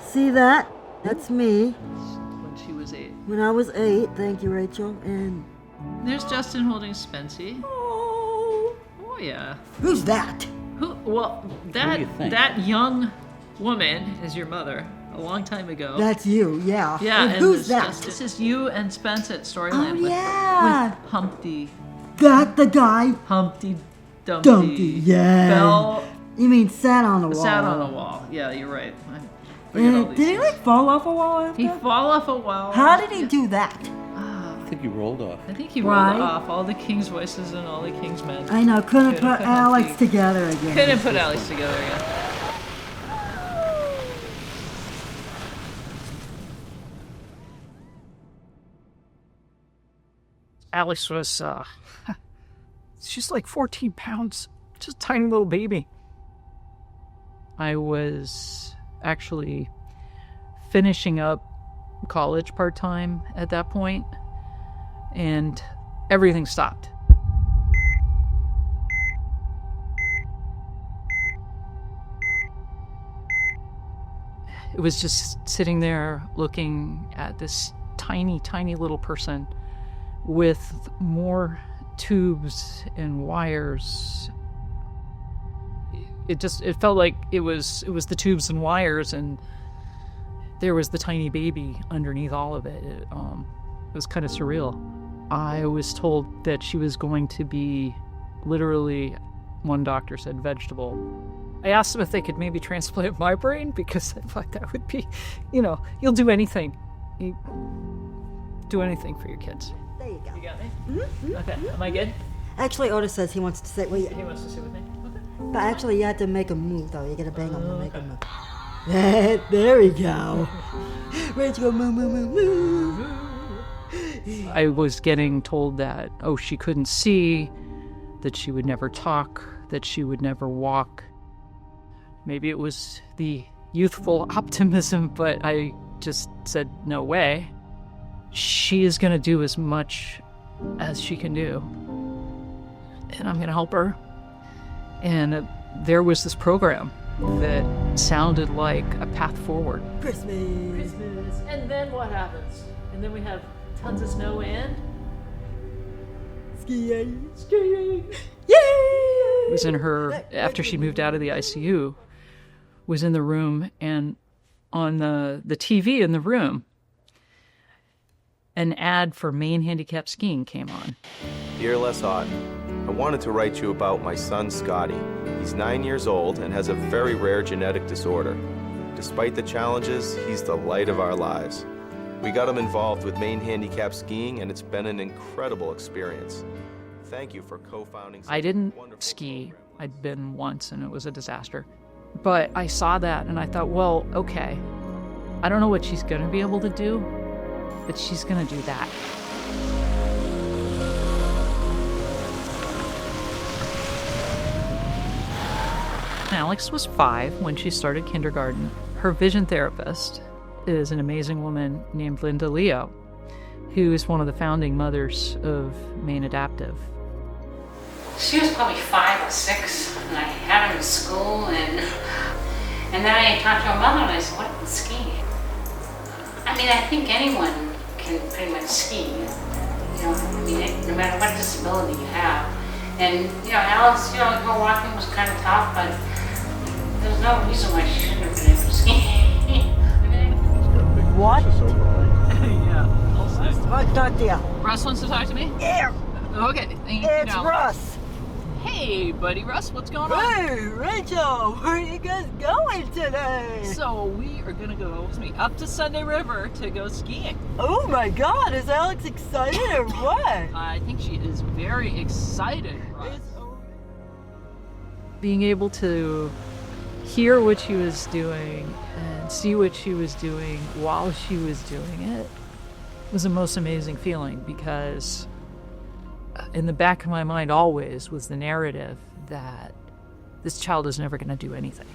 See that? That's me. When she was 8. When I was 8, thank you, Rachel. And There's Justin holding Spency. oh, Yeah. who's that? Who? Well, that young woman is your mother. A long time ago. That's you, yeah. Yeah. And who's that? This is you and Spence at Storyland. Oh, yeah. With Humpty. That the guy? Humpty Dumpty. Dumpty, yeah. Fell. You mean sat on a wall? Sat on a wall. Yeah, you're right. I forget all these Did he things. fall off a wall after? He fall off a wall. How did he do that? I think he rolled off. I think he rolled Right. off all the king's voices and all the king's men. I know, couldn't Couldn't put put Alex Humpty. together again. Couldn't put Alex together again. Alex was, she's like 14 pounds. Just a tiny little baby. I was actually finishing up college part-time at that point, and everything stopped. It was just sitting there looking at this tiny, tiny little person with more tubes and wires. It felt like it was the tubes and wires, and there was the tiny baby underneath all of it. It was kind of surreal. I was told that she was going to be literally, one doctor said, vegetable. I asked them if they could maybe transplant my brain, because I thought that would be, you'll do anything. You do anything for your kids. There you go. You got me? Mm-hmm. Okay. Am I good? Actually, Otis says he wants to sit. Well, He wants to sit with me. Okay. but actually, you have to make a move, though. You gotta bang him to make a move. There we go. Rachel, move, move, move, move. I was getting told that, she couldn't see, that she would never talk, that she would never walk. Maybe it was the youthful optimism, but I just said, no way. She is going to do as much as she can do, and I'm going to help her. And there was this program that sounded like a path forward. Christmas. And then what happens? And then we have tons of snow and Skiing. skiing. Yay! Was in her, after she moved out of the ICU, was in the room, and on the TV in the room, an ad for Maine Handicap Skiing came on. Dear Les Otten, I wanted to write you about my son Scotty. He's 9 years old and has a very rare genetic disorder. Despite the challenges, he's the light of our lives. We got him involved with Maine Handicap Skiing, and it's been an incredible experience. Thank you for co-founding. I didn't ski. I'd been once, and it was a disaster. But I saw that, and I thought, well, okay. I don't know what she's going to be able to do, but she's going to do that. Alex was 5 when she started kindergarten. Her vision therapist is an amazing woman named Linda Leo, who is one of the founding mothers of Maine Adaptive. She was probably 5 or 6, and I had her in school, and then I talked to her mother, and I said, what about skiing? I mean, I think anyone can pretty much ski, no matter what disability you have. And, Alice, her walking was kind of tough, but there's no reason why she shouldn't have been able to ski. What? Yeah. What, talk to you? Russ wants to talk to me? Yeah, Okay. it's Russ. Hey, buddy Russ, what's going on? Hey, Rachel, where are you guys going today? So we are gonna go up to Sunday River to go skiing. Oh my God, is Alex excited or what? I think she is very excited, Russ. Being able to hear what she was doing and see what she was doing while she was doing it was the most amazing feeling, because in the back of my mind always was the narrative that this child is never going to do anything.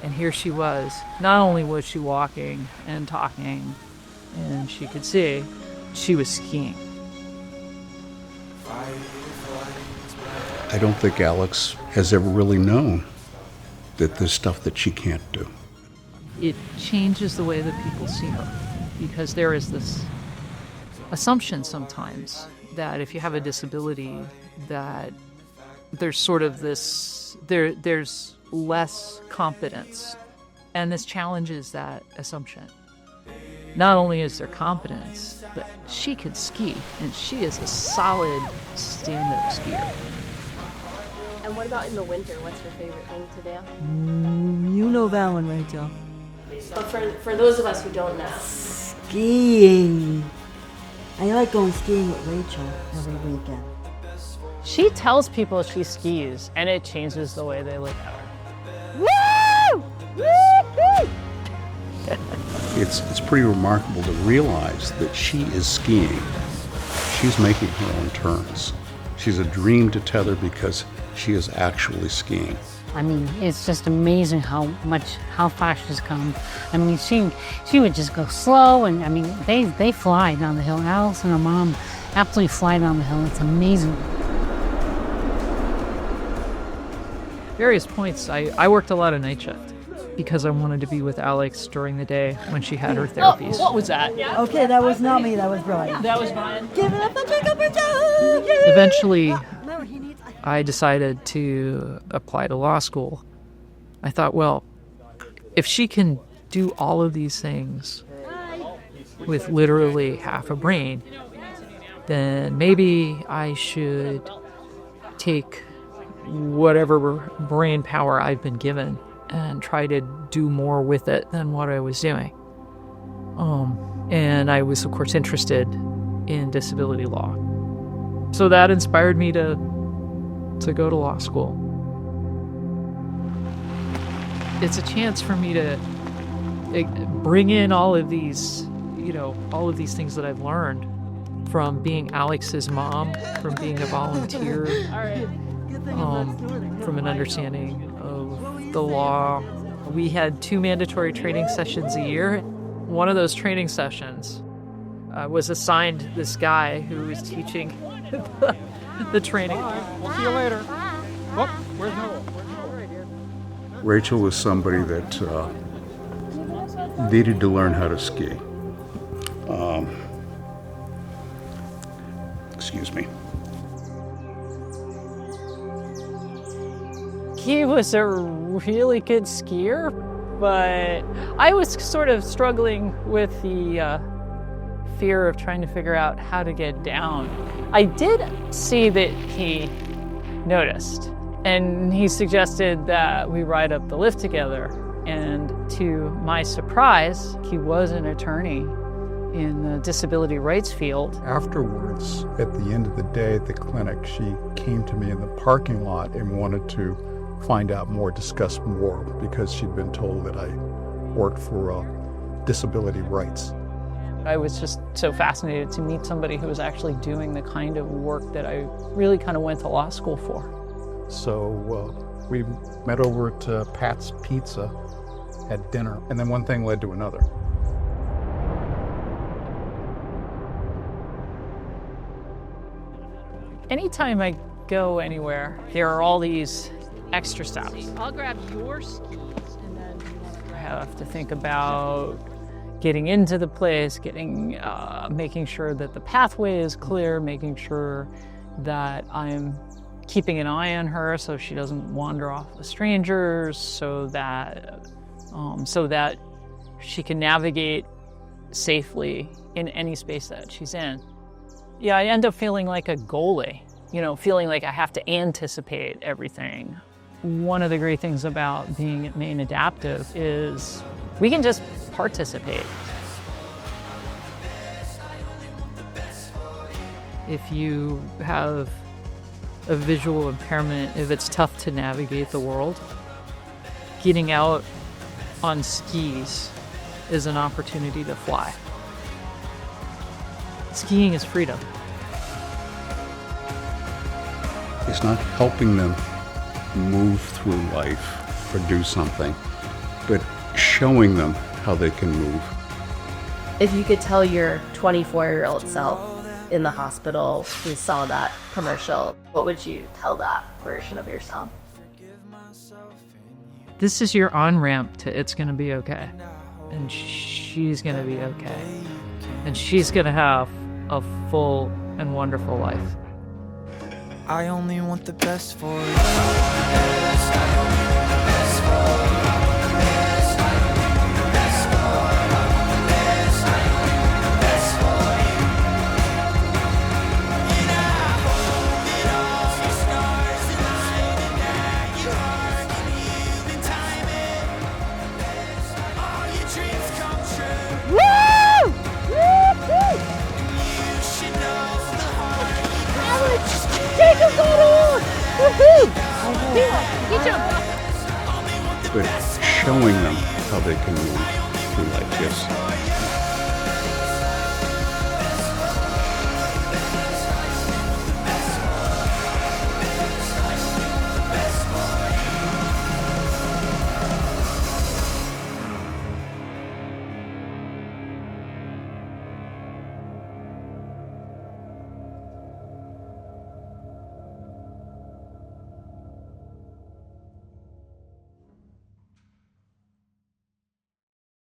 And here she was. Not only was she walking and talking and she could see, she was skiing. I don't think Alex has ever really known that there's stuff that she can't do. It changes the way that people see her, because there is this assumption sometimes that if you have a disability, that there's sort of this, there's less competence. And this challenges that assumption. Not only is there competence, but she can ski, and she is a solid stand-up skier. And what about in the winter? What's your favorite thing to do? You know that one, Rachael. But for those of us who don't know. Skiing. I like going skiing with Rachael every weekend. She tells people she skis, and it changes the way they look at her. Woo! Woo! It's pretty remarkable to realize that she is skiing. She's making her own turns. She's a dream to tether because she is actually skiing. I mean, it's just amazing how far she's come. I mean, she would just go slow, and I mean, they fly down the hill. Alice and her mom absolutely fly down the hill. It's amazing. Various points, I worked a lot of night shift because I wanted to be with Alex during the day when she had her therapies. What was that? Okay, that was not me, that was Brian. That was Brian. Give it up for Jacob Rachael! Eventually, I decided to apply to law school. I thought, well, if she can do all of these things with literally half a brain, then maybe I should take whatever brain power I've been given and try to do more with it than what I was doing. And I was, of course, interested in disability law. So that inspired me to go to law school. It's a chance for me to bring in all of these, all of these things that I've learned from being Alex's mom, from being a volunteer, from an understanding of the law. We had 2 mandatory training sessions a year. One of those training sessions was assigned this guy who was teaching the training. We'll see you later. Oh, where's Noel? Rachael was somebody that needed to learn how to ski. Excuse me. He was a really good skier, but I was sort of struggling with the fear of trying to figure out how to get down. I did see that he noticed, and he suggested that we ride up the lift together. And to my surprise, he was an attorney in the disability rights field. Afterwards, at the end of the day at the clinic, she came to me in the parking lot and wanted to find out more, discuss more, because she'd been told that I worked for disability rights. I was just so fascinated to meet somebody who was actually doing the kind of work that I really kind of went to law school for. So we met over at Pat's Pizza, had dinner, and then one thing led to another. Anytime I go anywhere, there are all these extra stops. I'll grab your skis, and then I have to think about getting into the place, making sure that the pathway is clear, making sure that I'm keeping an eye on her so she doesn't wander off with strangers, so that she can navigate safely in any space that she's in. Yeah, I end up feeling like a goalie, feeling like I have to anticipate everything. One of the great things about being at Maine Adaptive is we can just participate. If you have a visual impairment, if it's tough to navigate the world, getting out on skis is an opportunity to fly. Skiing is freedom. It's not helping them move through life or do something, but showing them how they can move. If you could tell your 24-year-old self in the hospital, we saw that commercial. What would you tell that version of yourself? This is your on-ramp to it's going to be okay. And she's going to be okay. And she's going to have a full and wonderful life. I only want the best for you. Yes, I only want the best for you. Yes, I only want the best for you. Yes, I only want the best for you. And I hope that all your stars align and that your heart can heal in time and all your dreams come true. Woo! Woo! You should know the heart. Take a photo! Woohoo! Good job. But showing them how they can move through life, yes.